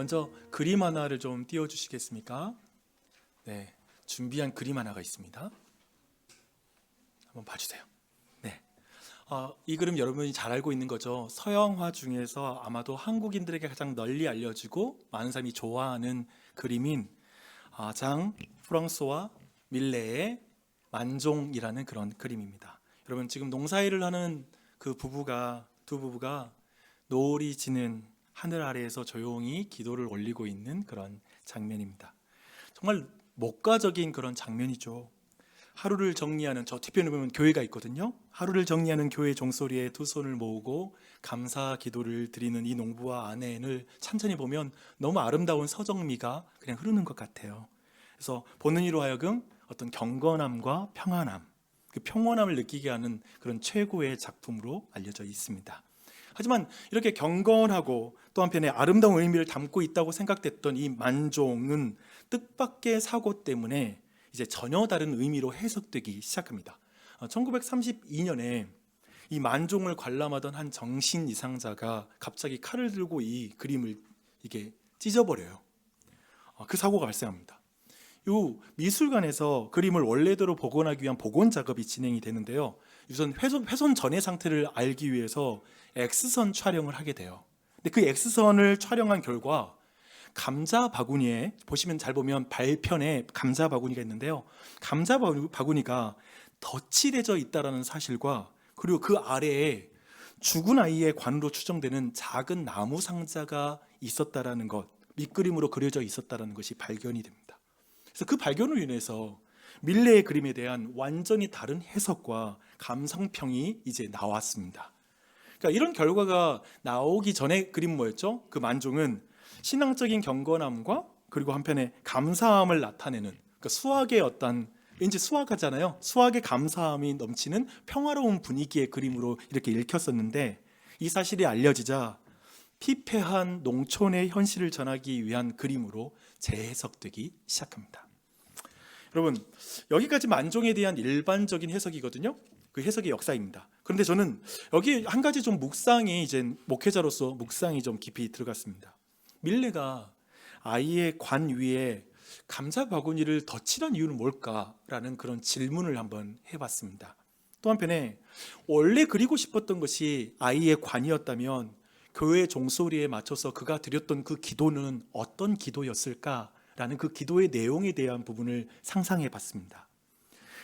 먼저 그림 하나를 좀 띄워주시겠습니까? 네, 준비한 그림 하나가 있습니다. 한번 봐주세요. 네, 이 그림 여러분이 잘 알고 있는 거죠. 서양화 중에서 아마도 한국인들에게 가장 널리 알려지고 많은 사람이 좋아하는 그림인 장 프랑스와 밀레의 만종이라는 그런 그림입니다. 여러분, 지금 농사일을 하는 두 부부가 노을이 지는 하늘 아래에서 조용히 기도를 올리고 있는 그런 장면입니다. 정말 목가적인 그런 장면이죠. 하루를 정리하는, 저 뒤편에 보면 교회가 있거든요. 하루를 정리하는 교회 종소리에 두 손을 모으고 감사 기도를 드리는 이 농부와 아내를 천천히 보면 너무 아름다운 서정미가 그냥 흐르는 것 같아요. 그래서 보는 이로 하여금 어떤 경건함과 평안함, 그 평온함을 느끼게 하는 그런 최고의 작품으로 알려져 있습니다. 하지만 이렇게 경건하고 또 한편에 아름다운 의미를 담고 있다고 생각됐던 이 만종은 뜻밖의 사고 때문에 이제 전혀 다른 의미로 해석되기 시작합니다. 1932년에 이 만종을 관람하던 한 정신 이상자가 갑자기 칼을 들고 이 그림을 이게 찢어버려요. 그 사고가 발생합니다. 이 미술관에서 그림을 원래대로 복원하기 위한 복원 작업이 진행이 되는데요. 우선 훼손 전의 상태를 알기 위해서 X선 촬영을 하게 돼요. 근데 그 X선을 촬영한 결과 감자 바구니에, 보시면 잘 보면 발편에 감자 바구니가 있는데요. 감자 바구니가 덧칠해져 있다는 사실과 그리고 그 아래에 죽은 아이의 관으로 추정되는 작은 나무 상자가 있었다라는 것, 밑그림으로 그려져 있었다라는 것이 발견이 됩니다. 그래서 그 발견으로 인해서 밀레의 그림에 대한 완전히 다른 해석과 감상평이 이제 나왔습니다. 그러니까 이런 결과가 나오기 전에 그림 뭐였죠? 그 만종은 신앙적인 경건함과 그리고 한편에 감사함을 나타내는, 그러니까 수학의 어떤, 왠지 수학하잖아요. 수학의 감사함이 넘치는 평화로운 분위기의 그림으로 이렇게 읽혔었는데, 이 사실이 알려지자 피폐한 농촌의 현실을 전하기 위한 그림으로 재해석되기 시작합니다. 여러분, 여기까지 만종에 대한 일반적인 해석이거든요. 그 해석의 역사입니다. 그런데 저는 여기 한 가지 좀 묵상이, 이제 목회자로서 묵상이 좀 깊이 들어갔습니다. 밀레가 아이의 관 위에 감자 바구니를 덧칠한 이유는 뭘까라는 그런 질문을 한번 해봤습니다. 또 한편에 원래 그리고 싶었던 것이 아이의 관이었다면 교회 종소리에 맞춰서 그가 드렸던 그 기도는 어떤 기도였을까라는 그 기도의 내용에 대한 부분을 상상해 봤습니다.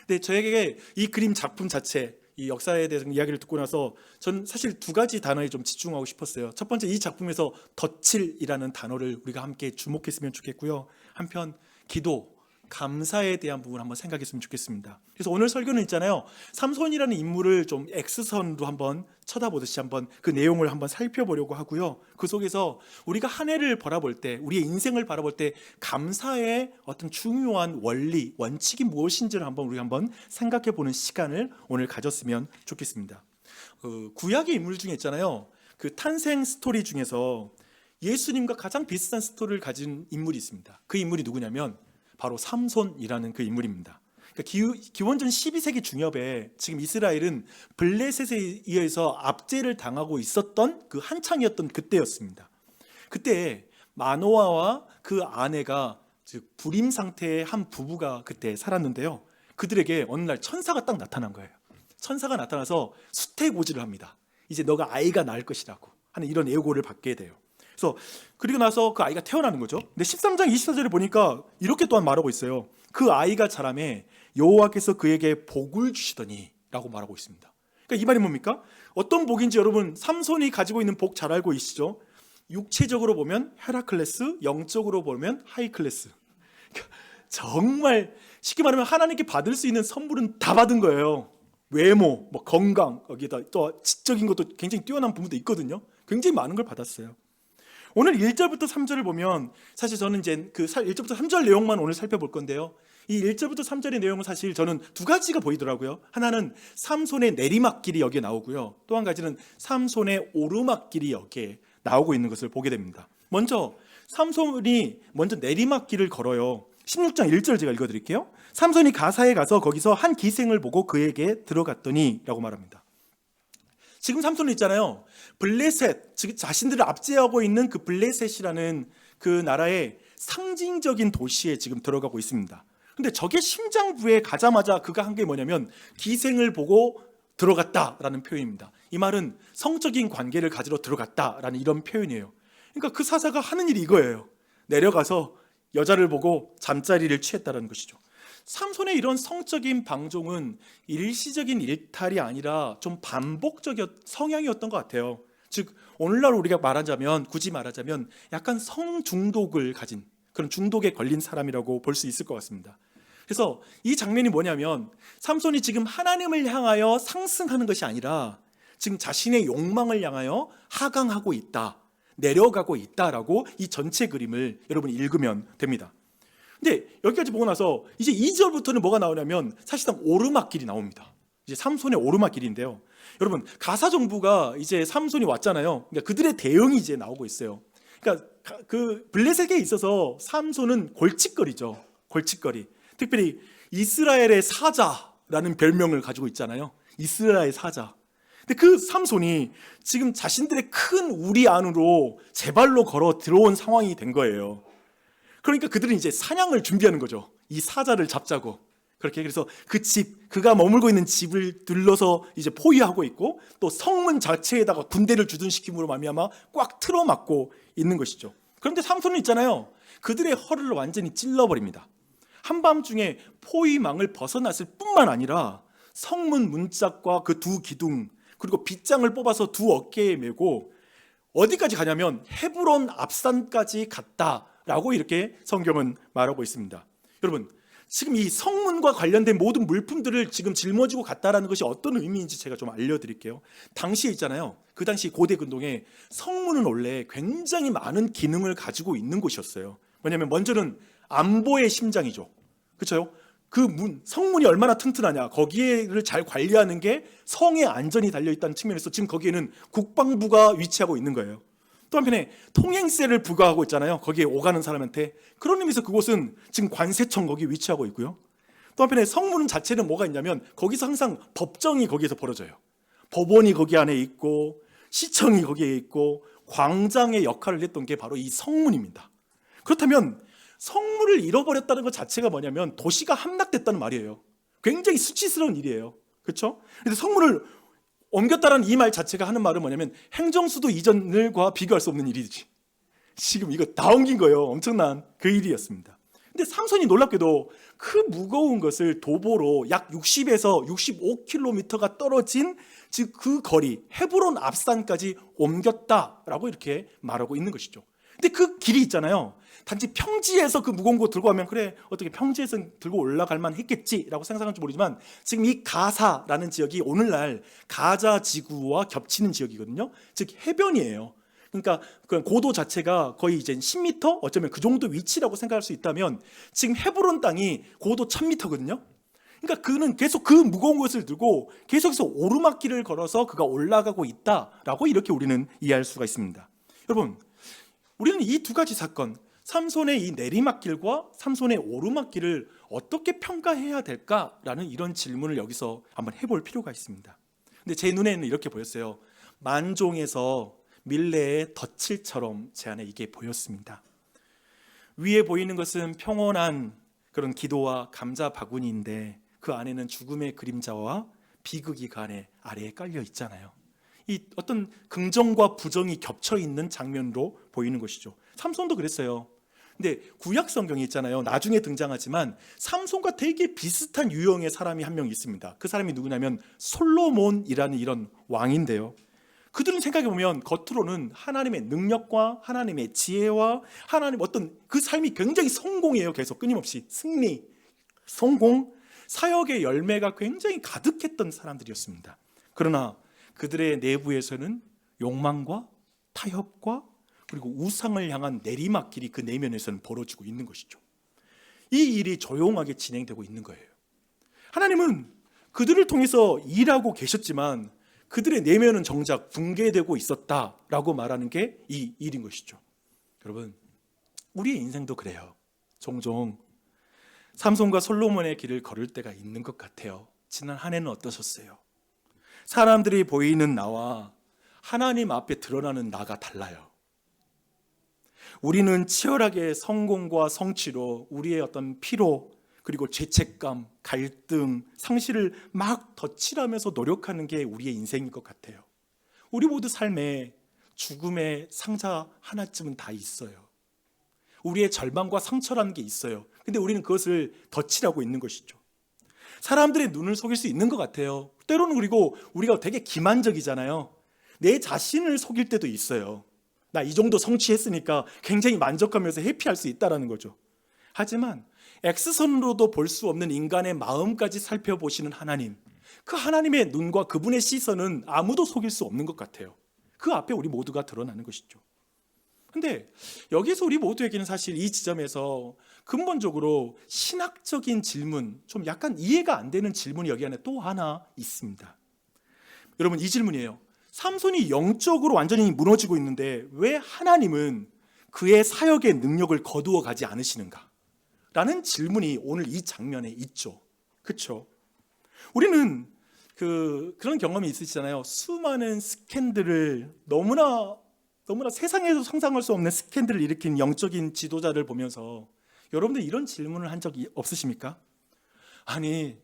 근데 저에게 이 그림 작품 자체, 이 역사에 대해서 이야기를 듣고 나서 전 사실 두 가지 단어에 좀 집중하고 싶었어요. 첫 번째, 이 작품에서 덧칠이라는 단어를 우리가 함께 주목했으면 좋겠고요. 한편 기도, 감사에 대한 부분 한번 생각했으면 좋겠습니다. 그래서 오늘 설교는 있잖아요, 삼손이라는 인물을 좀 X선으로 한번 쳐다보듯이 한번 그 내용을 한번 살펴보려고 하고요. 그 속에서 우리가 한 해를 바라볼 때, 우리의 인생을 바라볼 때 감사의 어떤 중요한 원리, 원칙이 무엇인지를 우리 한번 생각해 보는 시간을 오늘 가졌으면 좋겠습니다. 구약의 인물 중에 있잖아요, 그 탄생 스토리 중에서 예수님과 가장 비슷한 스토리를 가진 인물이 있습니다. 그 인물이 누구냐면 바로 삼손이라는 그 인물입니다. 그러니까 기원전 12세기 중엽에 지금 이스라엘은 블레셋에 의해서 압제를 당하고 있었던 그 한창이었던 그때였습니다. 그때 마노아와 그 아내가, 즉 불임 상태의 한 부부가 그때 살았는데요. 그들에게 어느 날 천사가 딱 나타난 거예요. 천사가 나타나서 수태고지를 합니다. 이제 너가 아이가 낳을 것이라고 하는 이런 예고를 받게 돼요. 그래서 그리고 나서 그 아이가 태어나는 거죠. 근데 13장 24절에 보니까 이렇게 또한 말하고 있어요. 그 아이가 자라매 여호와께서 그에게 복을 주시더니 라고 말하고 있습니다. 그러니까 이 말이 뭡니까? 어떤 복인지 여러분, 삼손이 가지고 있는 복 잘 알고 있시죠? 육체적으로 보면 헤라클레스, 영적으로 보면 하이클레스. 그러니까 정말 쉽게 말하면 하나님께 받을 수 있는 선물은 다 받은 거예요. 외모, 건강, 여기다 또 지적인 것도 굉장히 뛰어난 부분도 있거든요. 굉장히 많은 걸 받았어요. 오늘 1절부터 3절을 보면 사실 저는 이제 그 1절부터 3절 내용만 오늘 살펴볼 건데요. 이 1절부터 3절의 내용은 사실 저는 두 가지가 보이더라고요. 하나는 삼손의 내리막길이 여기에 나오고요. 또 한 가지는 삼손의 오르막길이 여기에 나오고 있는 것을 보게 됩니다. 먼저 삼손이 먼저 내리막길을 걸어요. 16장 1절 제가 읽어드릴게요. 삼손이 가사에 가서 거기서 한 기생을 보고 그에게 들어갔더니 라고 말합니다. 지금 삼손은 있잖아요, 블레셋, 즉 자신들을 압제하고 있는 그 블레셋이라는 그 나라의 상징적인 도시에 지금 들어가고 있습니다. 근데 적의 심장부에 가자마자 그가 한 게 뭐냐면 기생을 보고 들어갔다라는 표현입니다. 이 말은 성적인 관계를 가지러 들어갔다라는 이런 표현이에요. 그러니까 그 사자가 하는 일이 이거예요. 내려가서 여자를 보고 잠자리를 취했다는 것이죠. 삼손의 이런 성적인 방종은 일시적인 일탈이 아니라 좀 반복적 성향이었던 것 같아요. 즉 오늘날 우리가 굳이 말하자면 약간 성중독을 가진 그런 중독에 걸린 사람이라고 볼 수 있을 것 같습니다. 그래서 이 장면이 뭐냐면 삼손이 지금 하나님을 향하여 상승하는 것이 아니라 지금 자신의 욕망을 향하여 하강하고 있다, 내려가고 있다라고 이 전체 그림을 여러분 읽으면 됩니다. 근데 여기까지 보고 나서 이제 2절부터는 뭐가 나오냐면 사실상 오르막길이 나옵니다. 이제 삼손의 오르막길인데요. 여러분 가사 정부가 이제 삼손이 왔잖아요. 그러니까 그들의 대응이 이제 나오고 있어요. 그러니까 그 블레셋에 있어서 삼손은 골칫거리죠. 골칫거리. 특별히 이스라엘의 사자라는 별명을 가지고 있잖아요. 이스라엘 사자. 근데 그 삼손이 지금 자신들의 큰 우리 안으로 제발로 걸어 들어온 상황이 된 거예요. 그러니까 그들은 이제 사냥을 준비하는 거죠. 이 사자를 잡자고. 그렇게 그래서 그 집, 그가 머물고 있는 집을 둘러서 이제 포위하고 있고 또 성문 자체에다가 군대를 주둔시킴으로 말미암아 꽉 틀어막고 있는 것이죠. 그런데 삼손은 있잖아요. 그들의 허리를 완전히 찔러버립니다. 한밤중에 포위망을 벗어났을 뿐만 아니라 성문 문짝과 그 두 기둥 그리고 빗장을 뽑아서 두 어깨에 메고 어디까지 가냐면 헤브론 앞산까지 갔다라고 이렇게 성경은 말하고 있습니다. 여러분 지금 이 성문과 관련된 모든 물품들을 지금 짊어지고 갔다라는 것이 어떤 의미인지 제가 좀 알려드릴게요. 당시에 있잖아요. 그 당시 고대 근동에 성문은 원래 굉장히 많은 기능을 가지고 있는 곳이었어요. 왜냐하면 먼저는 안보의 심장이죠. 그렇죠? 그 성문이 얼마나 튼튼하냐, 거기를 잘 관리하는 게 성의 안전이 달려있다는 측면에서 지금 거기에는 국방부가 위치하고 있는 거예요. 또 한편에 통행세를 부과하고 있잖아요. 거기에 오가는 사람한테. 그런 의미에서 그곳은 지금 관세청 거기에 위치하고 있고요. 또 한편에 성문 자체는 뭐가 있냐면 거기서 항상 법정이 거기에서 벌어져요. 법원이 거기 안에 있고 시청이 거기에 있고 광장의 역할을 했던 게 바로 이 성문입니다. 그렇다면 성문을 잃어버렸다는 것 자체가 뭐냐면 도시가 함락됐다는 말이에요. 굉장히 수치스러운 일이에요. 그렇죠? 그래서 성문을 옮겼다라는 이 말 자체가 하는 말은 뭐냐면 행정수도 이전과 비교할 수 없는 일이지. 지금 이거 다 옮긴 거예요. 엄청난 그 일이었습니다. 근데 삼손이 놀랍게도 그 무거운 것을 도보로 약 60에서 65km가 떨어진 즉 그 거리 헤브론 앞산까지 옮겼다라고 이렇게 말하고 있는 것이죠. 근데 그 길이 있잖아요. 단지 평지에서 그 무거운 거 들고 가면 그래 어떻게 평지에서 들고 올라갈 만 했겠지라고 생각할지 모르지만 지금 이 가사라는 지역이 오늘날 가자 지구와 겹치는 지역이거든요. 즉 해변이에요. 그러니까 그 고도 자체가 거의 이제 10m 어쩌면 그 정도 위치라고 생각할 수 있다면 지금 헤브론 땅이 고도 1000m거든요. 그러니까 그는 계속 그 무거운 것을 들고 계속해서 오르막길을 걸어서 그가 올라가고 있다라고 이렇게 우리는 이해할 수가 있습니다. 여러분 우리는 이 두 가지 사건 삼손의 이 내리막길과 삼손의 오르막길을 어떻게 평가해야 될까라는 이런 질문을 여기서 한번 해볼 필요가 있습니다. 근데 제 눈에는 이렇게 보였어요. 만종에서 밀레의 덫일처럼 제 안에 이게 보였습니다. 위에 보이는 것은 평온한 그런 기도와 감자 바구니인데 그 안에는 죽음의 그림자와 비극이 그 아래에 깔려 있잖아요. 이 어떤 긍정과 부정이 겹쳐 있는 장면으로 보이는 것이죠. 삼손도 그랬어요. 근데 구약 성경이 있잖아요. 나중에 등장하지만 삼손과 되게 비슷한 유형의 사람이 한 명 있습니다. 그 사람이 누구냐면 솔로몬이라는 이런 왕인데요. 그들은 생각해보면 겉으로는 하나님의 능력과 하나님의 지혜와 하나님 어떤 그 삶이 굉장히 성공이에요. 계속 끊임없이 승리, 성공, 사역의 열매가 굉장히 가득했던 사람들이었습니다. 그러나 그들의 내부에서는 욕망과 타협과 그리고 우상을 향한 내리막길이 그 내면에서는 벌어지고 있는 것이죠. 이 일이 조용하게 진행되고 있는 거예요. 하나님은 그들을 통해서 일하고 계셨지만 그들의 내면은 정작 붕괴되고 있었다라고 말하는 게 이 일인 것이죠. 여러분 우리의 인생도 그래요. 종종 삼손과 솔로몬의 길을 걸을 때가 있는 것 같아요. 지난 한 해는 어떠셨어요? 사람들이 보이는 나와 하나님 앞에 드러나는 나가 달라요. 우리는 치열하게 성공과 성취로 우리의 어떤 피로, 그리고 죄책감, 갈등, 상실을 막 덧칠하면서 노력하는 게 우리의 인생인 것 같아요. 우리 모두 삶에 죽음의 상자 하나쯤은 다 있어요. 우리의 절망과 상처라는 게 있어요. 근데 우리는 그것을 덧칠하고 있는 것이죠. 사람들의 눈을 속일 수 있는 것 같아요. 때로는. 그리고 우리가 되게 기만적이잖아요. 내 자신을 속일 때도 있어요. 나 이 정도 성취했으니까 굉장히 만족하면서 해피할 수 있다는 거죠. 하지만 X선으로도 볼 수 없는 인간의 마음까지 살펴보시는 하나님, 그 하나님의 눈과 그분의 시선은 아무도 속일 수 없는 것 같아요. 그 앞에 우리 모두가 드러나는 것이죠. 근데 여기서 우리 모두에게는 사실 이 지점에서 근본적으로 신학적인 질문, 좀 약간 이해가 안 되는 질문이 여기 안에 또 하나 있습니다. 여러분, 이 질문이에요. 삼손이 영적으로 완전히 무너지고 있는데 왜 하나님은 그의 사역의 능력을 거두어 가지 않으시는가? 라는 질문이 오늘 이 장면에 있죠. 그렇죠? 우리는 그런 경험이 있으시잖아요. 수많은 스캔들을 너무나 세상에서 상상할 수 없는 스캔들을 일으킨 영적인 지도자를 보면서 여러분들 이런 질문을 한 적이 없으십니까? 아니,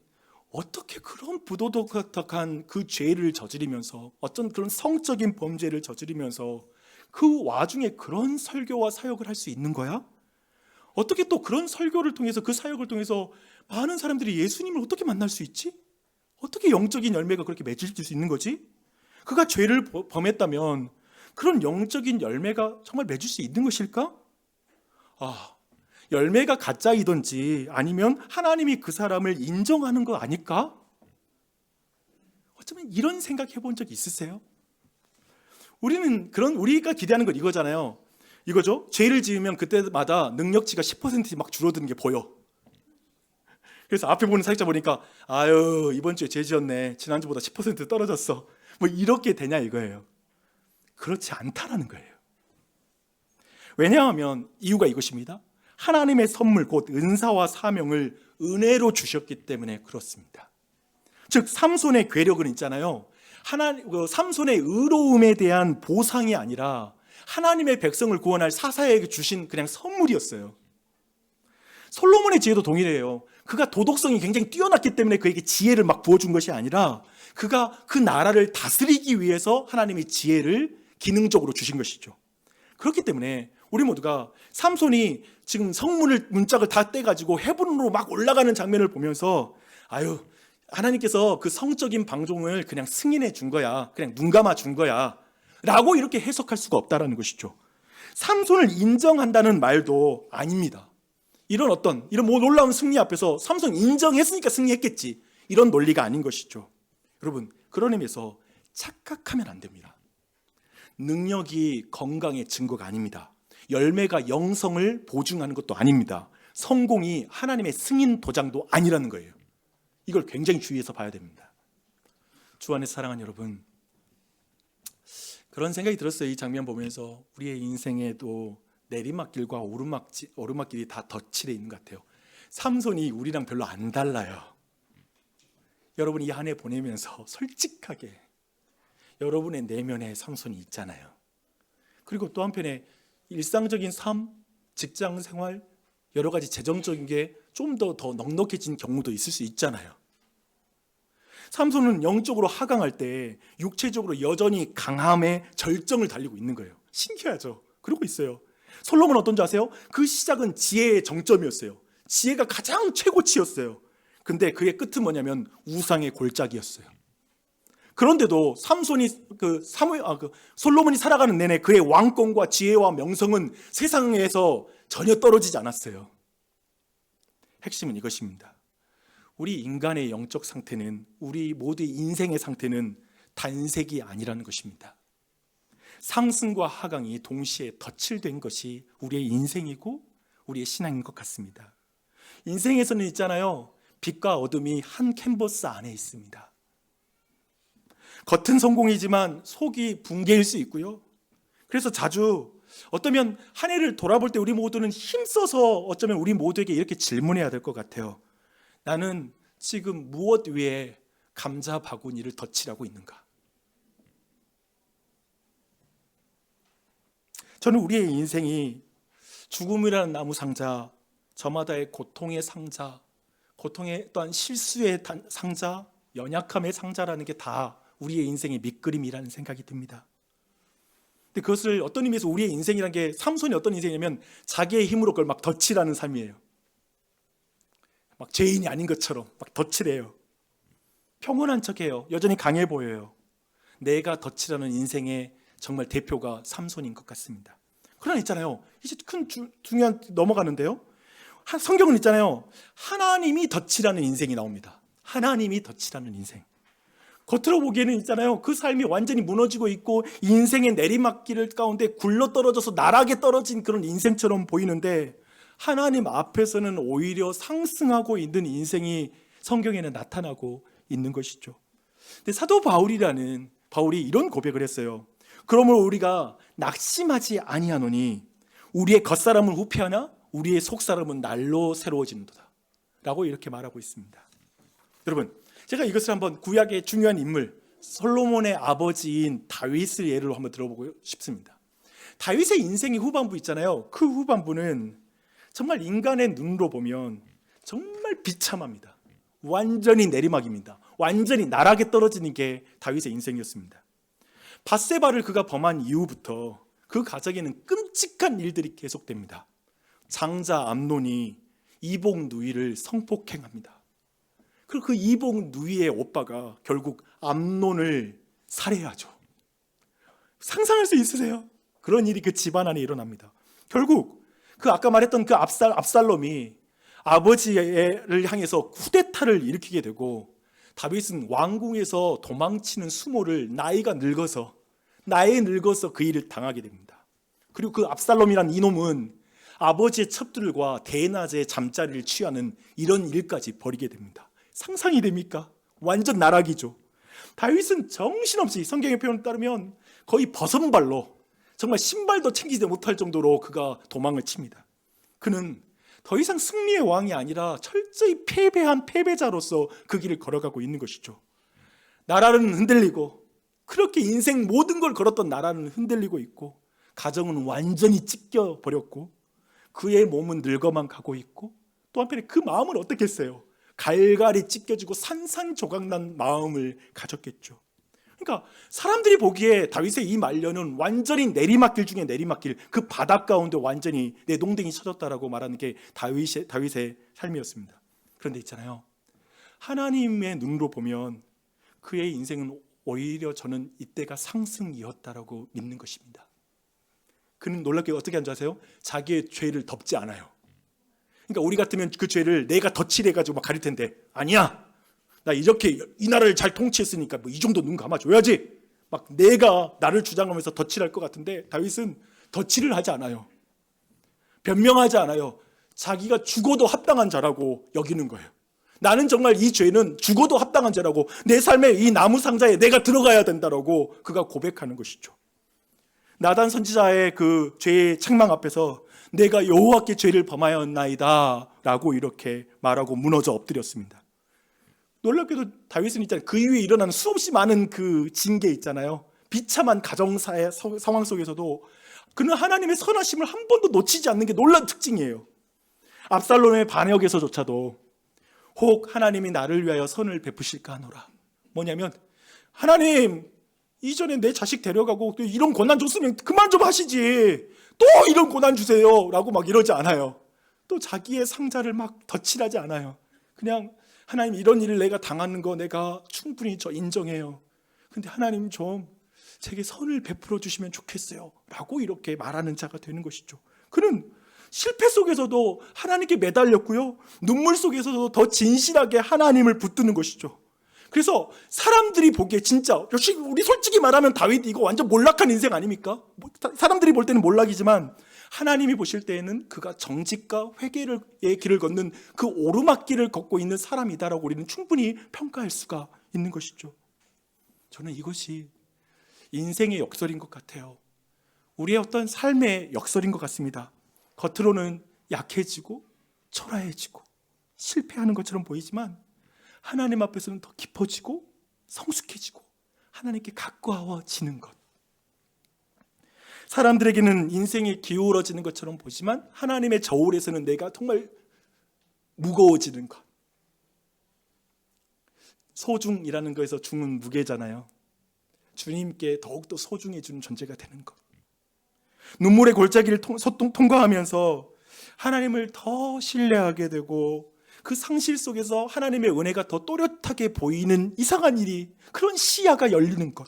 어떻게 그런 부도덕한 그 죄를 저지르면서, 어떤 그런 성적인 범죄를 저지르면서 그 와중에 그런 설교와 사역을 할 수 있는 거야? 어떻게 또 그런 설교를 통해서, 그 사역을 통해서 많은 사람들이 예수님을 어떻게 만날 수 있지? 어떻게 영적인 열매가 그렇게 맺을 수 있는 거지? 그가 죄를 범했다면 그런 영적인 열매가 정말 맺을 수 있는 것일까? 열매가 가짜이든지 아니면 하나님이 그 사람을 인정하는 거 아닐까? 어쩌면 이런 생각 해본 적 있으세요? 우리가 기대하는 건 이거잖아요. 이거죠. 죄를 지으면 그때마다 능력치가 10% 막 줄어드는 게 보여. 그래서 앞에 보는 사역자 보니까 아유, 이번 주에 죄 지었네. 지난주보다 10% 떨어졌어. 뭐 이렇게 되냐 이거예요. 그렇지 않다라는 거예요. 왜냐하면 이유가 이것입니다. 하나님의 선물, 곧 은사와 사명을 은혜로 주셨기 때문에 그렇습니다. 즉 삼손의 괴력은 있잖아요. 삼손의 의로움에 대한 보상이 아니라 하나님의 백성을 구원할 사사에게 주신 그냥 선물이었어요. 솔로몬의 지혜도 동일해요. 그가 도덕성이 굉장히 뛰어났기 때문에 그에게 지혜를 막 부어준 것이 아니라 그가 그 나라를 다스리기 위해서 하나님의 지혜를 기능적으로 주신 것이죠. 그렇기 때문에 우리 모두가 삼손이 지금 성문을 문짝을 다 떼가지고 헤브론으로 막 올라가는 장면을 보면서 아유, 하나님께서 그 성적인 방종을 그냥 승인해 준 거야, 그냥 눈 감아 준 거야 라고 이렇게 해석할 수가 없다라는 것이죠. 삼손을 인정한다는 말도 아닙니다. 이런 놀라운 승리 앞에서 삼손 인정했으니까 승리했겠지, 이런 논리가 아닌 것이죠. 여러분, 그런 의미에서 착각하면 안 됩니다. 능력이 건강의 증거가 아닙니다. 열매가 영성을 보증하는 것도 아닙니다. 성공이 하나님의 승인 도장도 아니라는 거예요. 이걸 굉장히 주의해서 봐야 됩니다. 주 안에 사랑하는 여러분, 그런 생각이 들었어요. 이 장면 보면서 우리의 인생에도 내리막길과 오르막길이 다 덧칠해 있는 것 같아요. 삼손이 우리랑 별로 안 달라요. 여러분, 이 한 해 보내면서 솔직하게 여러분의 내면에 삼손이 있잖아요. 그리고 또 한편에 일상적인 삶, 직장 생활, 여러 가지 재정적인 게 좀 더 넉넉해진 경우도 있을 수 있잖아요. 삼손은 영적으로 하강할 때 육체적으로 여전히 강함의 절정을 달리고 있는 거예요. 신기하죠? 그러고 있어요. 솔로몬은 어떤지 아세요? 그 시작은 지혜의 정점이었어요. 지혜가 가장 최고치였어요. 근데 그의 끝은 뭐냐면 우상의 골짜기였어요. 그런데도 솔로몬이 살아가는 내내 그의 왕권과 지혜와 명성은 세상에서 전혀 떨어지지 않았어요. 핵심은 이것입니다. 우리 인간의 영적 상태는, 우리 모두의 인생의 상태는 단색이 아니라는 것입니다. 상승과 하강이 동시에 덧칠된 것이 우리의 인생이고 우리의 신앙인 것 같습니다. 인생에서는 있잖아요, 빛과 어둠이 한 캔버스 안에 있습니다. 겉은 성공이지만 속이 붕괴일 수 있고요. 그래서 자주 어쩌면 한 해를 돌아볼 때 우리 모두는 힘써서 어쩌면 우리 모두에게 이렇게 질문해야 될 것 같아요. 나는 지금 무엇 위에 감자 바구니를 덧칠하고 있는가? 저는 우리의 인생이 죽음이라는 나무 상자, 저마다의 고통의 상자, 고통의 또한 실수의 상자, 연약함의 상자라는 게 다 우리의 인생의 밑그림이라는 생각이 듭니다. 근데 그것을 어떤 의미에서 우리의 인생이라는 게, 삼손이 어떤 인생이냐면 자기의 힘으로 그걸 막 덧칠하는 삶이에요. 막 죄인이 아닌 것처럼 막 덧칠해요. 평온한 척해요. 여전히 강해 보여요. 내가 덧칠하는 인생의 정말 대표가 삼손인 것 같습니다. 그러나 있잖아요, 이제 큰 중요한 넘어가는데요, 성경은 있잖아요, 하나님이 덧칠하는 인생이 나옵니다. 하나님이 덧칠하는 인생. 겉으로 보기에는 있잖아요, 그 삶이 완전히 무너지고 있고 인생의 내리막길 가운데 굴러떨어져서 나락에 떨어진 그런 인생처럼 보이는데, 하나님 앞에서는 오히려 상승하고 있는 인생이 성경에는 나타나고 있는 것이죠. 근데 사도 바울이 이런 고백을 했어요. 그러므로 우리가 낙심하지 아니하노니 우리의 겉사람은 후패하나 우리의 속사람은 날로 새로워지는도다 라고 이렇게 말하고 있습니다. 여러분, 제가 이것을 한번 구약의 중요한 인물 솔로몬의 아버지인 다윗을 예로 한번 들어보고 싶습니다. 다윗의 인생의 후반부 있잖아요, 그 후반부는 정말 인간의 눈으로 보면 정말 비참합니다. 완전히 내리막입니다. 완전히 나락에 떨어지는 게 다윗의 인생이었습니다. 밧세바를 그가 범한 이후부터 그 가정에는 끔찍한 일들이 계속됩니다. 장자 암논이 이복 누이를 성폭행합니다. 그리고 그 이복 누이의 오빠가 결국 암논을 살해하죠. 상상할 수 있으세요? 그런 일이 그 집안 안에 일어납니다. 결국 그 아까 말했던 그 압살롬이 아버지를 향해서 쿠데타를 일으키게 되고, 다윗은 왕궁에서 도망치는 수모를 나이가 늙어서 그 일을 당하게 됩니다. 그리고 그 압살롬이란 이놈은 아버지의 첩들과 대낮에 잠자리를 취하는 이런 일까지 벌이게 됩니다. 상상이 됩니까? 완전 나락이죠. 다윗은 정신없이, 성경의 표현에 따르면 거의 버선발로, 정말 신발도 챙기지 못할 정도로 그가 도망을 칩니다. 그는 더 이상 승리의 왕이 아니라 철저히 패배한 패배자로서 그 길을 걸어가고 있는 것이죠. 나라는 흔들리고, 그렇게 인생 모든 걸 걸었던 나라는 흔들리고 있고, 가정은 완전히 찢겨 버렸고, 그의 몸은 늙어만 가고 있고, 또 한편에 그 마음은 어떻겠어요? 갈갈이 찢겨지고 산산조각난 마음을 가졌겠죠. 그러니까 사람들이 보기에 다윗의 이 말년은 완전히 내리막길 중에 내리막길, 그 바닥 가운데 완전히 내 농댕이 쳐졌다라고 말하는 게 다윗의 삶이었습니다. 그런데 있잖아요, 하나님의 눈으로 보면 그의 인생은 오히려 저는 이때가 상승이었다라고 믿는 것입니다. 그는 놀랍게 어떻게 한 줄 아세요? 자기의 죄를 덮지 않아요. 그러니까 우리 같으면 그 죄를 내가 덧칠해가지고 막 가릴 텐데, 아니야, 나 이렇게 이 나라를 잘 통치했으니까 뭐 이 정도 눈 감아줘야지, 막 내가 나를 주장하면서 덧칠할 것 같은데, 다윗은 덧칠을 하지 않아요. 변명하지 않아요. 자기가 죽어도 합당한 자라고 여기는 거예요. 나는 정말 이 죄는 죽어도 합당한 죄라고, 내 삶의 이 나무 상자에 내가 들어가야 된다라고 그가 고백하는 것이죠. 나단 선지자의 그 죄의 책망 앞에서 내가 여호와께 죄를 범하였나이다 라고 이렇게 말하고 무너져 엎드렸습니다. 놀랍게도 다윗은 있잖아요, 그 이후에 일어나는 수없이 많은 그 징계 있잖아요, 비참한 가정사의 상황 속에서도 그는 하나님의 선하심을 한 번도 놓치지 않는 게 놀라운 특징이에요. 압살롬의 반역에서조차도 혹 하나님이 나를 위하여 선을 베푸실까 하노라. 뭐냐면, 하나님 이전에 내 자식 데려가고 또 이런 고난 줬으면 그만 좀 하시지, 또 이런 고난 주세요 라고 막 이러지 않아요. 또 자기의 상자를 막 덧칠하지 않아요. 그냥 하나님 이런 일을 내가 당하는 거 내가 충분히 저 인정해요. 근데 하나님 좀 제게 선을 베풀어 주시면 좋겠어요 라고 이렇게 말하는 자가 되는 것이죠. 그는 실패 속에서도 하나님께 매달렸고요, 눈물 속에서도 더 진실하게 하나님을 붙드는 것이죠. 그래서 사람들이 보기에 진짜, 역시 우리 솔직히 말하면 다윗 이거 완전 몰락한 인생 아닙니까? 사람들이 볼 때는 몰락이지만 하나님이 보실 때에는 그가 정직과 회개의 길을 걷는 그 오르막길을 걷고 있는 사람이다라고 우리는 충분히 평가할 수가 있는 것이죠. 저는 이것이 인생의 역설인 것 같아요. 우리의 어떤 삶의 역설인 것 같습니다. 겉으로는 약해지고 초라해지고 실패하는 것처럼 보이지만 하나님 앞에서는 더 깊어지고 성숙해지고 하나님께 가까워지는 것. 사람들에게는 인생이 기울어지는 것처럼 보지만 하나님의 저울에서는 내가 정말 무거워지는 것. 소중이라는 거에서 중은 무게잖아요. 주님께 더욱더 소중해지는 존재가 되는 것. 눈물의 골짜기를 통과하면서 하나님을 더 신뢰하게 되고 그 상실 속에서 하나님의 은혜가 더 또렷하게 보이는 이상한 일이, 그런 시야가 열리는 것.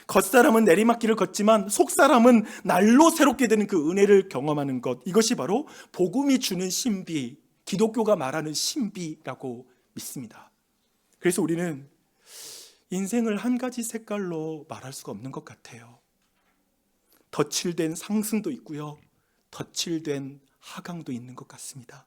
겉사람은 내리막길을 걷지만 속사람은 날로 새롭게 되는 그 은혜를 경험하는 것. 이것이 바로 복음이 주는 신비, 기독교가 말하는 신비라고 믿습니다. 그래서 우리는 인생을 한 가지 색깔로 말할 수가 없는 것 같아요. 덧칠된 상승도 있고요, 덧칠된 하강도 있는 것 같습니다.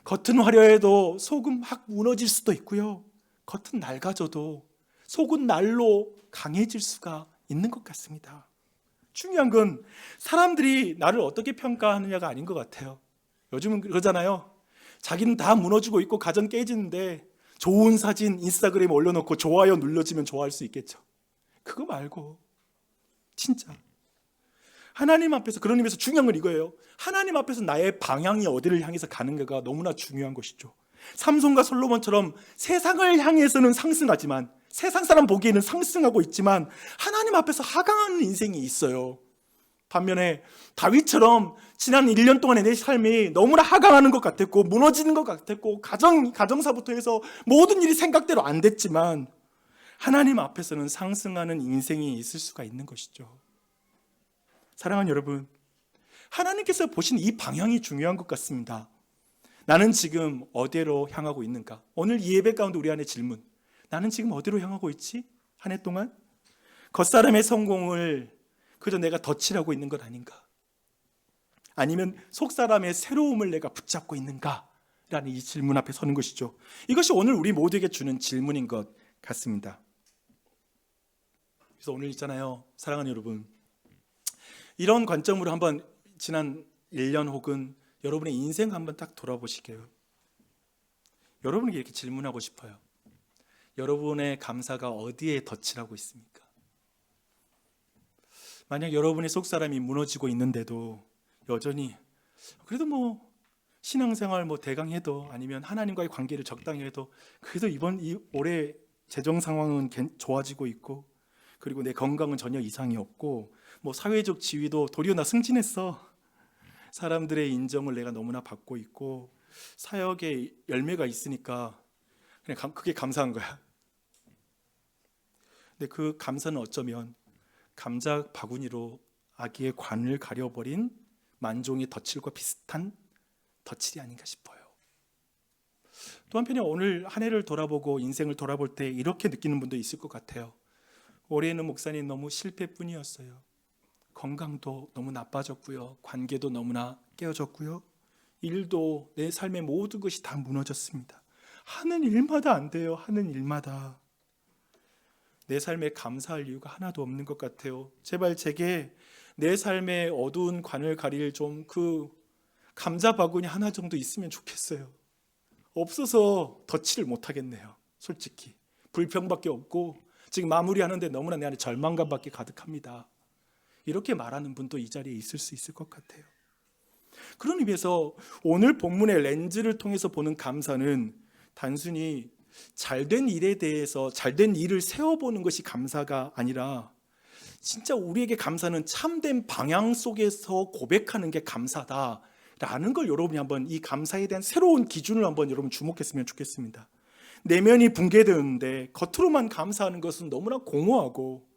겉은 화려해도 속은 확 무너질 수도 있고요, 겉은 낡아져도 속은 날로 강해질 수가 있는 것 같습니다. 중요한 건 사람들이 나를 어떻게 평가하느냐가 아닌 것 같아요. 요즘은 그러잖아요. 자기는 다 무너지고 있고 가정 깨지는데 좋은 사진 인스타그램에 올려놓고 좋아요 눌러주면 좋아할 수 있겠죠. 그거 말고 진짜 하나님 앞에서, 그런 의미에서 중요한 건 이거예요. 하나님 앞에서 나의 방향이 어디를 향해서 가는가가 너무나 중요한 것이죠. 삼손과 솔로몬처럼 세상을 향해서는 상승하지만, 세상 사람 보기에는 상승하고 있지만 하나님 앞에서 하강하는 인생이 있어요. 반면에 다윗처럼 지난 1년 동안의 내 삶이 너무나 하강하는 것 같았고 무너지는 것 같았고 가정사부터 해서 모든 일이 생각대로 안 됐지만 하나님 앞에서는 상승하는 인생이 있을 수가 있는 것이죠. 사랑하는 여러분, 하나님께서 보신 이 방향이 중요한 것 같습니다. 나는 지금 어디로 향하고 있는가? 오늘 이 예배 가운데 우리 안에 질문, 나는 지금 어디로 향하고 있지? 한 해 동안 겉사람의 성공을 그저 내가 덧칠하고 있는 것 아닌가? 아니면 속사람의 새로움을 내가 붙잡고 있는가? 라는 이 질문 앞에 서는 것이죠. 이것이 오늘 우리 모두에게 주는 질문인 것 같습니다. 그래서 오늘 있잖아요, 사랑하는 여러분, 이런 관점으로 한번 지난 1년 혹은 여러분의 인생 한번 딱 돌아보시게요. 여러분에게 이렇게 질문하고 싶어요. 여러분의 감사가 어디에 덧칠하고 있습니까? 만약 여러분의 속사람이 무너지고 있는데도 여전히 그래도 신앙생활 대강 해도, 아니면 하나님과의 관계를 적당히 해도 그래도 올해 재정 상황은 좋아지고 있고, 그리고 내 건강은 전혀 이상이 없고, 사회적 지위도 도리어 나 승진했어, 사람들의 인정을 내가 너무나 받고 있고, 사역에 열매가 있으니까 그냥 그게 감사한 거야. 근데 그 감사는 어쩌면 감자 바구니로 아기의 관을 가려버린 만종의 덧칠과 비슷한 덧칠이 아닌가 싶어요. 또 한편에 오늘 한 해를 돌아보고 인생을 돌아볼 때 이렇게 느끼는 분도 있을 것 같아요. 올해는 목사님 너무 실패뿐이었어요. 건강도 너무 나빠졌고요, 관계도 너무나 깨어졌고요, 일도, 내 삶의 모든 것이 다 무너졌습니다. 하는 일마다 안 돼요. 하는 일마다 내 삶에 감사할 이유가 하나도 없는 것 같아요. 제발 제게 내 삶의 어두운 관을 가릴 좀 그 감자 바구니 하나 정도 있으면 좋겠어요. 없어서 덧칠을 못하겠네요. 솔직히 불평밖에 없고 지금 마무리하는데 너무나 내 안에 절망감밖에 가득합니다. 이렇게 말하는 분도 이 자리에 있을 수 있을 것 같아요. 그런 의미에서 오늘 본문의 렌즈를 통해서 보는 감사는 단순히 잘된 일에 대해서, 잘된 일을 세워보는 것이 감사가 아니라, 진짜 우리에게 감사는 참된 방향 속에서 고백하는 게 감사다라는 걸 여러분이 한번, 이 감사에 대한 새로운 기준을 한번 여러분 주목했으면 좋겠습니다. 내면이 붕괴되었는데 겉으로만 감사하는 것은 너무나 공허하고,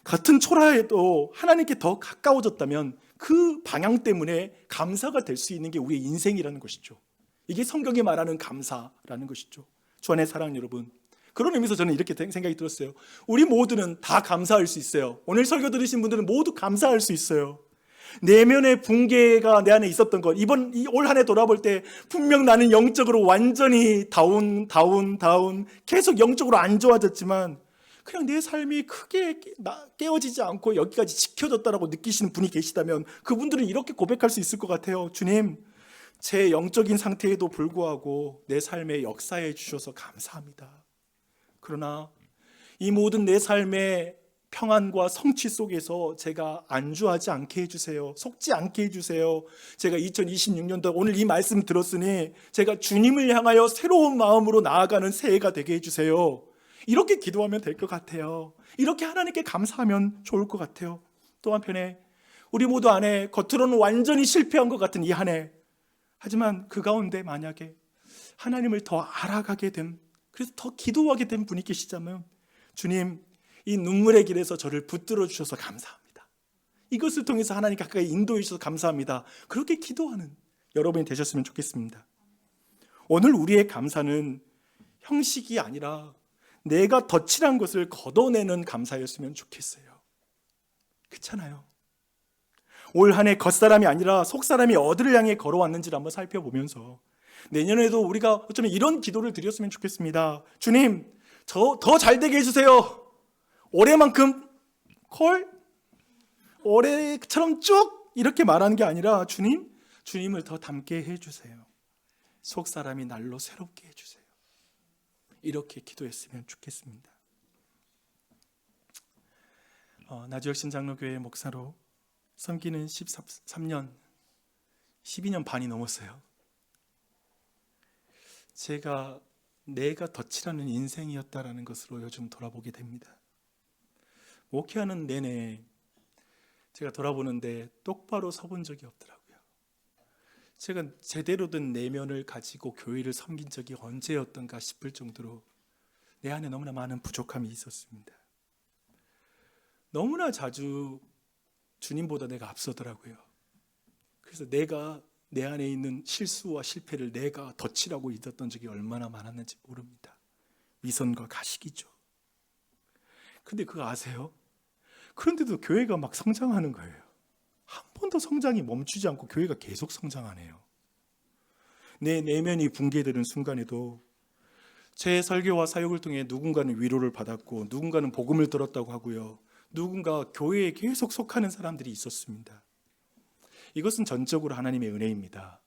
같은 초라해도 하나님께 더 가까워졌다면 그 방향 때문에 감사가 될 수 있는 게 우리의 인생이라는 것이죠. 이게 성경이 말하는 감사라는 것이죠. 주 안의 사랑 여러분, 그런 의미에서 저는 이렇게 생각이 들었어요. 우리 모두는 다 감사할 수 있어요. 오늘 설교 들으신 분들은 모두 감사할 수 있어요. 내면의 붕괴가 내 안에 있었던 것, 올 한 해 돌아볼 때 분명 나는 영적으로 완전히 다운 계속 영적으로 안 좋아졌지만 그냥 내 삶이 크게 깨어지지 않고 여기까지 지켜졌다라고 느끼시는 분이 계시다면 그분들은 이렇게 고백할 수 있을 것 같아요. 주님, 제 영적인 상태에도 불구하고 내 삶에 역사해 주셔서 감사합니다. 그러나 이 모든 내 삶의 평안과 성취 속에서 제가 안주하지 않게 해주세요. 속지 않게 해주세요. 제가 2026년도 오늘 이 말씀 들었으니 제가 주님을 향하여 새로운 마음으로 나아가는 새해가 되게 해주세요. 이렇게 기도하면 될 것 같아요. 이렇게 하나님께 감사하면 좋을 것 같아요. 또 한편에 우리 모두 안에 겉으로는 완전히 실패한 것 같은 이 한 해, 하지만 그 가운데 만약에 하나님을 더 알아가게 된, 그래서 더 기도하게 된 분이 계시자면, 주님, 이 눈물의 길에서 저를 붙들어 주셔서 감사합니다. 이것을 통해서 하나님 가까이 인도해 주셔서 감사합니다. 그렇게 기도하는 여러분이 되셨으면 좋겠습니다. 오늘 우리의 감사는 형식이 아니라 내가 덧칠한 것을 걷어내는 감사였으면 좋겠어요. 그렇잖아요. 올 한 해 겉사람이 아니라 속사람이 어디를 향해 걸어왔는지를 한번 살펴보면서 내년에도 우리가 어쩌면 이런 기도를 드렸으면 좋겠습니다. 주님, 저 더 잘되게 해주세요. 올해만큼 올해처럼 쭉 이렇게 말하는 게 아니라 주님을 더 닮게 해주세요. 속사람이 날로 새롭게 해주세요. 이렇게 기도했으면 좋겠습니다. 나지역 신장로교회 목사로 섬기는 13년, 12년 반이 넘었어요. 내가 덧칠하는 인생이었다라는 것으로 요즘 돌아보게 됩니다. 목회하는 내내 제가 돌아보는데 똑바로 서본 적이 없더라고요. 제가 제대로 된 내면을 가지고 교회를 섬긴 적이 언제였던가 싶을 정도로 내 안에 너무나 많은 부족함이 있었습니다. 너무나 자주 주님보다 내가 앞서더라고요. 그래서 내가 내 안에 있는 실수와 실패를 내가 덧칠하고 있었던 적이 얼마나 많았는지 모릅니다. 위선과 가식이죠. 근데 그거 아세요? 그런데도 교회가 막 성장하는 거예요. 한 번도 성장이 멈추지 않고 교회가 계속 성장하네요. 내 내면이 붕괴되는 순간에도 제 설교와 사역을 통해 누군가는 위로를 받았고 누군가는 복음을 들었다고 하고요. 누군가 교회에 계속 속하는 사람들이 있었습니다. 이것은 전적으로 하나님의 은혜입니다.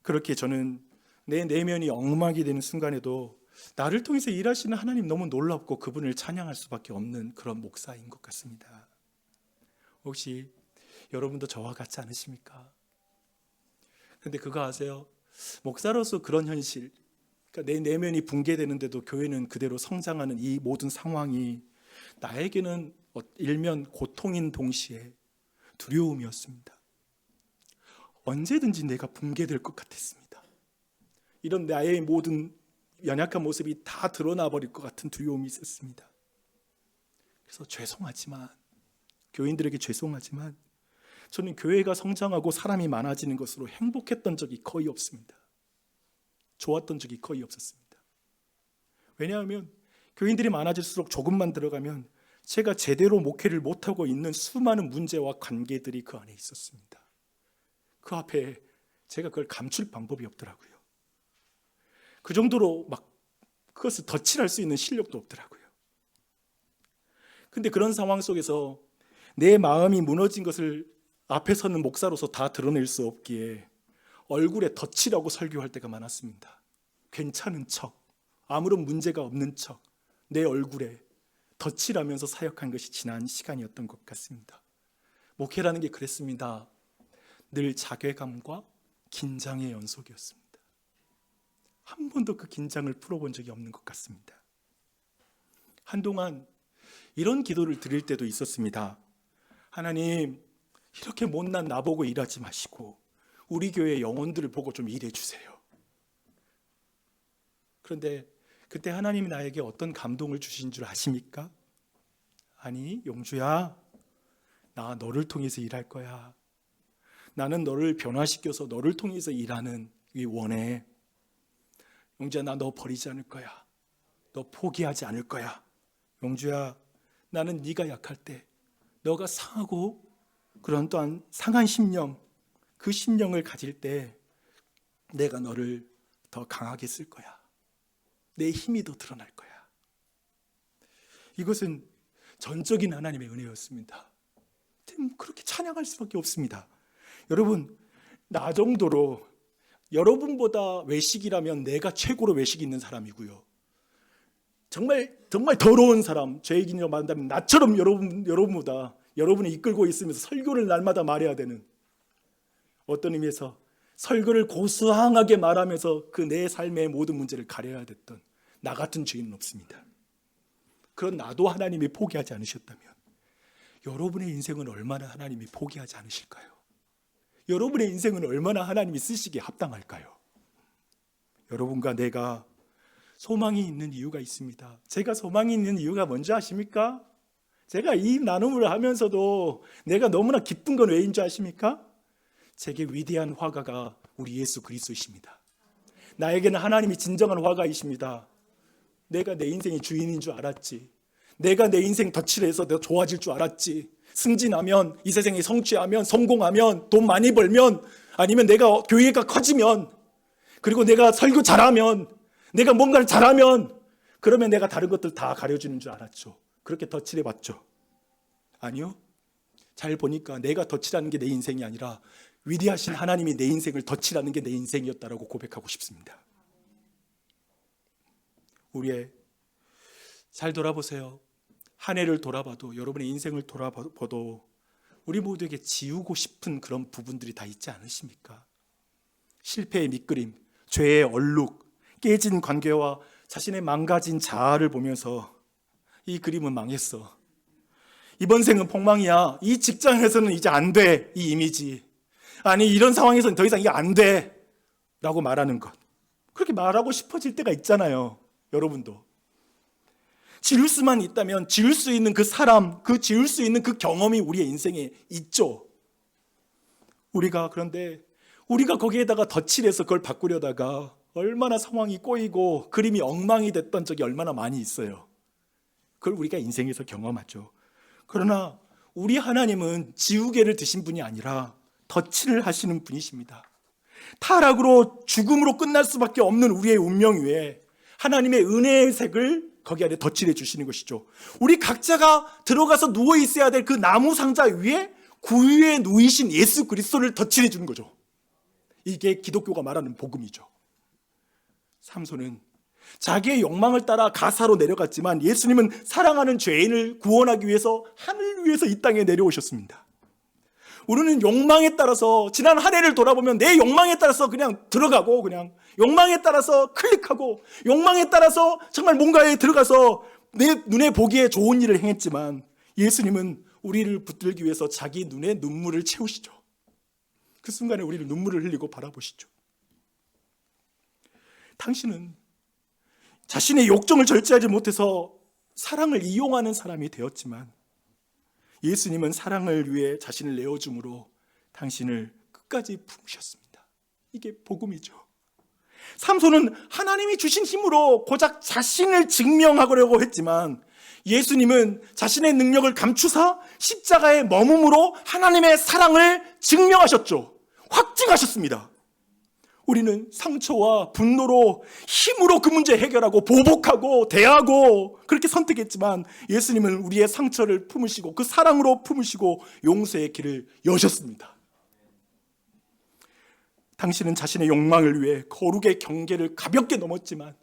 그렇게 저는 내 내면이 엉망이 되는 순간에도 나를 통해서 일하시는 하나님 너무 놀랍고 그분을 찬양할 수밖에 없는 그런 목사인 것 같습니다. 혹시 여러분도 저와 같지 않으십니까? 그런데 그거 아세요? 목사로서 그런 현실, 그러니까 내 내면이 붕괴되는데도 교회는 그대로 성장하는 이 모든 상황이 나에게는 일면 고통인 동시에 두려움이었습니다. 언제든지 내가 붕괴될 것 같았습니다. 이런 나의 모든 연약한 모습이 다 드러나 버릴 것 같은 두려움이 있었습니다. 그래서 교인들에게 죄송하지만 저는 교회가 성장하고 사람이 많아지는 것으로 행복했던 적이 거의 없습니다. 좋았던 적이 거의 없었습니다. 왜냐하면 교인들이 많아질수록 조금만 들어가면 제가 제대로 목회를 못하고 있는 수많은 문제와 관계들이 그 안에 있었습니다. 그 앞에 제가 그걸 감출 방법이 없더라고요. 그 정도로 막 그것을 덧칠할 수 있는 실력도 없더라고요. 근데 그런 상황 속에서 내 마음이 무너진 것을 앞에 서는 목사로서 다 드러낼 수 없기에 얼굴에 덧칠하고 설교할 때가 많았습니다. 괜찮은 척, 아무런 문제가 없는 척, 내 얼굴에 덧칠하면서 사역한 것이 지난 시간이었던 것 같습니다. 목회라는 게 그랬습니다. 늘 자괴감과 긴장의 연속이었습니다. 한 번도 그 긴장을 풀어본 적이 없는 것 같습니다. 한동안 이런 기도를 드릴 때도 있었습니다. 하나님, 이렇게 못난 나보고 일하지 마시고 우리 교회 영혼들을 보고 좀 일해 주세요. 그런데 그때 하나님이 나에게 어떤 감동을 주신 줄 아십니까? 아니, 용주야, 나 너를 통해서 일할 거야. 나는 너를 변화시켜서 너를 통해서 일하는 이 원해. 용주야, 나 너 버리지 않을 거야. 너 포기하지 않을 거야. 용주야, 나는 네가 약할 때 너가 상하고 그런 또한 상한 심령, 그 심령을 가질 때 내가 너를 더 강하게 쓸 거야. 내 힘이 더 드러날 거야. 이것은 전적인 하나님의 은혜였습니다. 그렇게 찬양할 수밖에 없습니다. 여러분, 나 정도로 여러분보다 외식이라면 내가 최고로 외식 있는 사람이고요. 정말 더러운 사람, 죄인이라고 말한다면 나처럼 여러분보다 여러분이 이끌고 있으면서 설교를 날마다 말해야 되는, 어떤 의미에서 설교를 고수항하게 말하면서 그 내 삶의 모든 문제를 가려야 됐던 나 같은 죄인은 없습니다. 그런 나도 하나님이 포기하지 않으셨다면 여러분의 인생은 얼마나 하나님이 포기하지 않으실까요? 여러분의 인생은 얼마나 하나님이 쓰시기에 합당할까요? 여러분과 내가 소망이 있는 이유가 있습니다. 제가 소망이 있는 이유가 뭔지 아십니까? 제가 이 나눔을 하면서도 내가 너무나 기쁜 건 왜인 줄 아십니까? 제게 위대한 화가가 우리 예수 그리스도이십니다. 나에게는 하나님이 진정한 화가이십니다. 내가 내 인생의 주인인 줄 알았지. 내가 내 인생 덧칠해서 내가 좋아질 줄 알았지. 승진하면, 이 세상에 성취하면, 성공하면, 돈 많이 벌면, 아니면 내가 교회가 커지면, 그리고 내가 설교 잘하면, 내가 뭔가를 잘하면, 그러면 내가 다른 것들 다 가려주는 줄 알았죠. 그렇게 덧칠해봤죠. 아니요. 잘 보니까 내가 덧칠하는 게 내 인생이 아니라 위대하신 하나님이 내 인생을 덧칠하는 게 내 인생이었다라고 고백하고 싶습니다. 우리의 잘 돌아보세요. 한 해를 돌아봐도, 여러분의 인생을 돌아봐도 우리 모두에게 지우고 싶은 그런 부분들이 다 있지 않으십니까? 실패의 밑그림, 죄의 얼룩, 깨진 관계와 자신의 망가진 자아를 보면서 이 그림은 망했어. 이번 생은 폭망이야. 이 직장에서는 이제 안 돼. 이 이미지. 아니, 이런 상황에서는 더 이상 이게 안 돼. 라고 말하는 것. 그렇게 말하고 싶어질 때가 있잖아요. 여러분도. 지울 수만 있다면 지울 수 있는 그 사람, 지울 수 있는 그 경험이 우리의 인생에 있죠. 그런데 우리가 거기에다가 덧칠해서 그걸 바꾸려다가 얼마나 상황이 꼬이고 그림이 엉망이 됐던 적이 얼마나 많이 있어요. 그걸 우리가 인생에서 경험하죠. 그러나 우리 하나님은 지우개를 드신 분이 아니라 덧칠을 하시는 분이십니다. 타락으로 죽음으로 끝날 수밖에 없는 우리의 운명 위에 하나님의 은혜의 색을 거기 안에 덧칠해 주시는 것이죠. 우리 각자가 들어가서 누워 있어야 될 그 나무 상자 위에 구유에 누이신 예수 그리스도를 덧칠해 주는 거죠. 이게 기독교가 말하는 복음이죠. 삼손은 자기의 욕망을 따라 가사로 내려갔지만 예수님은 사랑하는 죄인을 구원하기 위해서 하늘 위에서 이 땅에 내려오셨습니다. 우리는 욕망에 따라서 지난 한 해를 돌아보면 내 욕망에 따라서 그냥 들어가고, 그냥 욕망에 따라서 클릭하고, 욕망에 따라서 정말 뭔가에 들어가서 내 눈에 보기에 좋은 일을 행했지만 예수님은 우리를 붙들기 위해서 자기 눈에 눈물을 채우시죠. 그 순간에 우리를 눈물을 흘리고 바라보시죠. 당신은 자신의 욕정을 절제하지 못해서 사랑을 이용하는 사람이 되었지만 예수님은 사랑을 위해 자신을 내어줌으로 당신을 끝까지 품으셨습니다. 이게 복음이죠. 삼손은 하나님이 주신 힘으로 고작 자신을 증명하려고 했지만 예수님은 자신의 능력을 감추사 십자가에 머금으로 하나님의 사랑을 증명하셨죠. 확증하셨습니다. 우리는 상처와 분노로 힘으로 그 문제 해결하고 보복하고 대하고 그렇게 선택했지만 예수님은 우리의 상처를 품으시고 그 사랑으로 품으시고 용서의 길을 여셨습니다. 당신은 자신의 욕망을 위해 거룩의 경계를 가볍게 넘었지만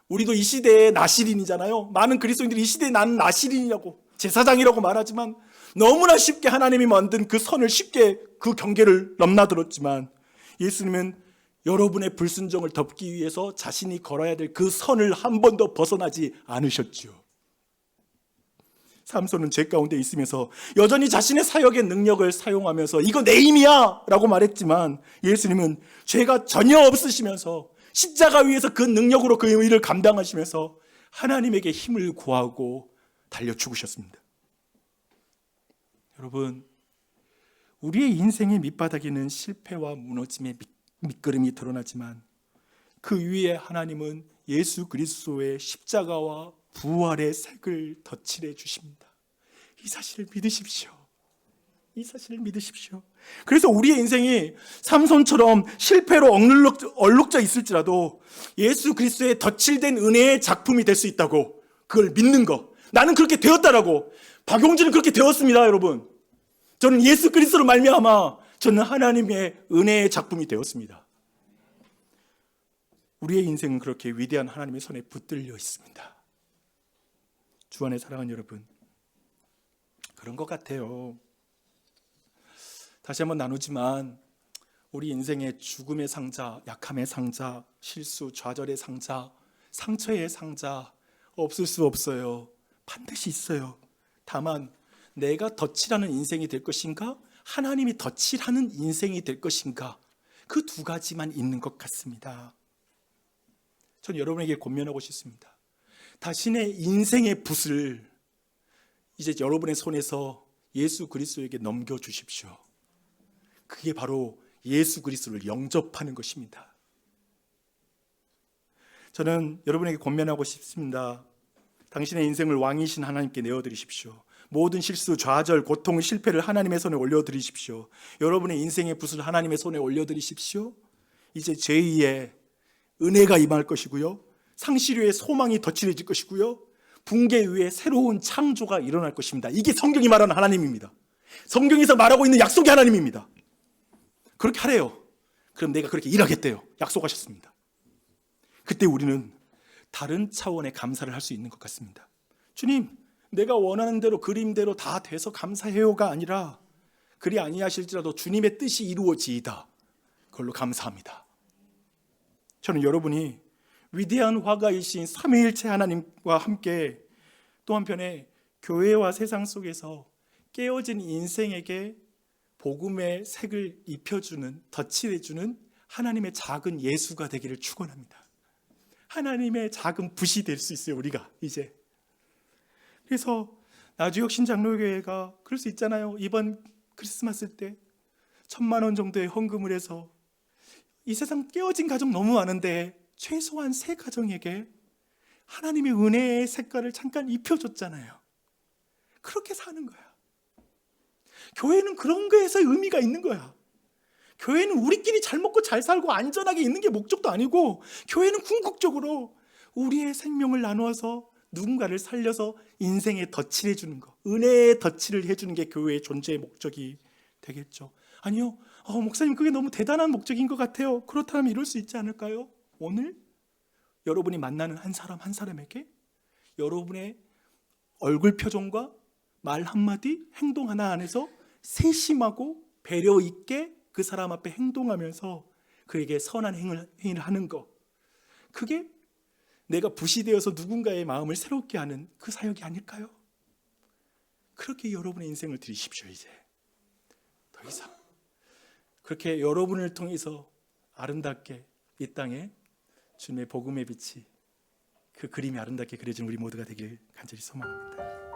우리도 이 시대의 나시린이잖아요. 많은 그리스도인들이 이 시대에 나는 나시린이라고 제사장이라고 말하지만 너무나 쉽게 하나님이 만든 그 선을 쉽게 그 경계를 넘나들었지만 예수님은 여러분의 불순종을 덮기 위해서 자신이 걸어야 될 그 선을 한 번도 벗어나지 않으셨지요. 삼손은 죄 가운데 있으면서 여전히 자신의 사역의 능력을 사용하면서 이거 내 힘이야 라고 말했지만 예수님은 죄가 전혀 없으시면서 십자가 위에서 그 능력으로 그 일을 감당하시면서 하나님에게 힘을 구하고 달려 죽으셨습니다. 여러분, 우리의 인생의 밑바닥에는 실패와 무너짐의 밑그림이 드러나지만 그 위에 하나님은 예수 그리스도의 십자가와 부활의 색을 덧칠해 주십니다. 이 사실을 믿으십시오. 이 사실을 믿으십시오. 그래서 우리의 인생이 삼손처럼 실패로 얼룩져 있을지라도 예수 그리스도의 덧칠된 은혜의 작품이 될 수 있다고, 그걸 믿는 거. 나는 그렇게 되었다라고. 박용진은 그렇게 되었습니다, 여러분. 저는 예수 그리스도로 말미암아 저는 하나님의 은혜의 작품이 되었습니다. 우리의 인생은 그렇게 위대한 하나님의 손에 붙들려 있습니다. 주 안에 사랑하는 여러분, 그런 것 같아요. 다시 한번 나누지만 우리 인생의 죽음의 상자, 약함의 상자, 실수, 좌절의 상자, 상처의 상자 없을 수 없어요. 반드시 있어요. 다만 내가 덧칠하는 인생이 될 것인가, 하나님이 덧칠하는 인생이 될 것인가, 그 두 가지만 있는 것 같습니다. 전 여러분에게 권면하고 싶습니다. 자신의 인생의 붓을 이제 여러분의 손에서 예수 그리스도에게 넘겨주십시오. 그게 바로 예수 그리스도를 영접하는 것입니다. 저는 여러분에게 권면하고 싶습니다. 당신의 인생을 왕이신 하나님께 내어드리십시오. 모든 실수, 좌절, 고통, 실패를 하나님의 손에 올려드리십시오. 여러분의 인생의 붓을 하나님의 손에 올려드리십시오. 이제 제2의 은혜가 임할 것이고요, 상시류의 소망이 덧칠해질 것이고요, 붕괴 위에 새로운 창조가 일어날 것입니다. 이게 성경이 말하는 하나님입니다. 성경에서 말하고 있는 약속의 하나님입니다. 그렇게 하래요. 그럼 내가 그렇게 일하겠대요. 약속하셨습니다. 그때 우리는 다른 차원의 감사를 할 수 있는 것 같습니다. 주님, 내가 원하는 대로 그림대로 다 돼서 감사해요가 아니라 그리 아니하실지라도 주님의 뜻이 이루어지이다, 그걸로 감사합니다. 저는 여러분이 위대한 화가이신 삼위일체 하나님과 함께 또 한편에 교회와 세상 속에서 깨어진 인생에게 복음의 색을 입혀주는, 덧칠해주는 하나님의 작은 예수가 되기를 축원합니다. 하나님의 작은 붓이 될 수 있어요, 우리가 이제. 그래서 나주혁신 장로교회가 그럴 수 있잖아요. 이번 크리스마스 때 1,000만 원 정도의 헌금을 해서 이 세상 깨어진 가정 너무 많은데 최소한 3가정에게 하나님의 은혜의 색깔을 잠깐 입혀줬잖아요. 그렇게 사는 거야. 교회는 그런 거에서 의미가 있는 거야. 교회는 우리끼리 잘 먹고 잘 살고 안전하게 있는 게 목적도 아니고, 교회는 궁극적으로 우리의 생명을 나누어서 누군가를 살려서 인생에 덧칠해 주는 거, 은혜의 덧칠을 해주는 게 교회의 존재의 목적이 되겠죠. 아니요, 목사님 그게 너무 대단한 목적인 것 같아요. 그렇다면 이럴 수 있지 않을까요? 오늘 여러분이 만나는 한 사람 한 사람에게 여러분의 얼굴 표정과 말 한마디, 행동 하나 안에서 세심하고 배려 있게 그 사람 앞에 행동하면서 그에게 선한 행위를 하는 것, 그게 내가 붓이 되어서 누군가의 마음을 새롭게 하는 그 사역이 아닐까요? 그렇게 여러분의 인생을 드리십시오. 이제 더 이상 그렇게 여러분을 통해서 아름답게 이 땅에 주님의 복음의 빛이, 그 그림이 아름답게 그려진 우리 모두가 되길 간절히 소망합니다.